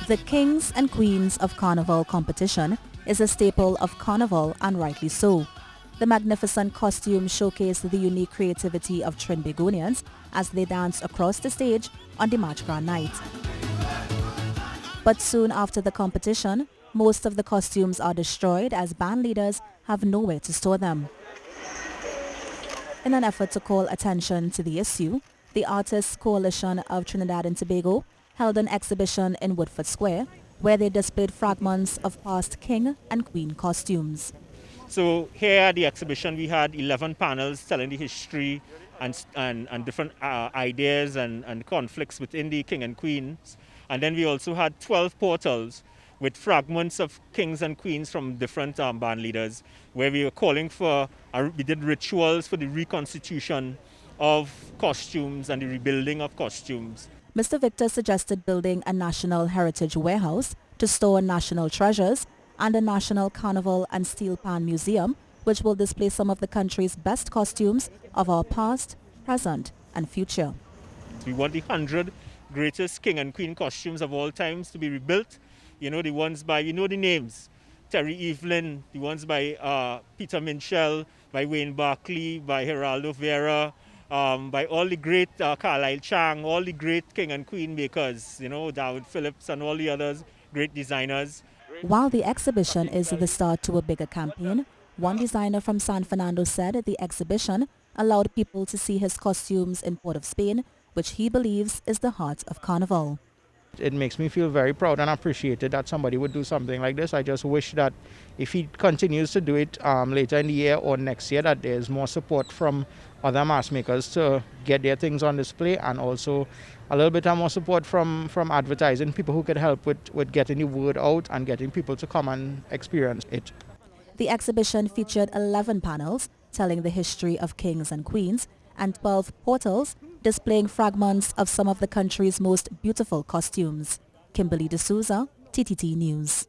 The Kings and Queens of Carnival competition is a staple of Carnival, and rightly so. The magnificent costumes showcase the unique creativity of Trinbagonians as they dance across the stage on the March Gras night. But soon after the competition, most of the costumes are destroyed as band leaders have nowhere to store them. In an effort to call attention to the issue, the Artists Coalition of Trinidad and Tobago held an exhibition in Woodford Square where they displayed fragments of past king and queen costumes. So here at the exhibition we had 11 panels telling the history and different ideas and conflicts within the king and queens. And then we also had 12 portals with fragments of kings and queens from different band leaders where we were calling for, we did rituals for the reconstitution of costumes and the rebuilding of costumes. Mr. Victor suggested building a national heritage warehouse to store national treasures and a national carnival and Steelpan museum which will display some of the country's best costumes of our past, present and future. We want the 100 greatest king and queen costumes of all times to be rebuilt. You know, the ones by, you know the names, Terry Evelyn, the ones by Peter Minshall, by Wayne Barclay, by Geraldo Vera, by all the great Carlisle Chang, all the great king and queen makers, you know, David Phillips and all the others, great designers. While the exhibition is the start to a bigger campaign, one designer from San Fernando said the exhibition allowed people to see his costumes in Port of Spain, which he believes is the heart of Carnival. It makes me feel very proud and appreciated that somebody would do something like this. I just wish that if he continues to do it later in the year or next year, that there's more support from other mask makers to get their things on display, and also a little bit more support from advertising, people who could help with getting the word out and getting people to come and experience it. The exhibition featured 11 panels telling the history of kings and queens and 12 portals displaying fragments of some of the country's most beautiful costumes. Kimberly De Souza, TTT News.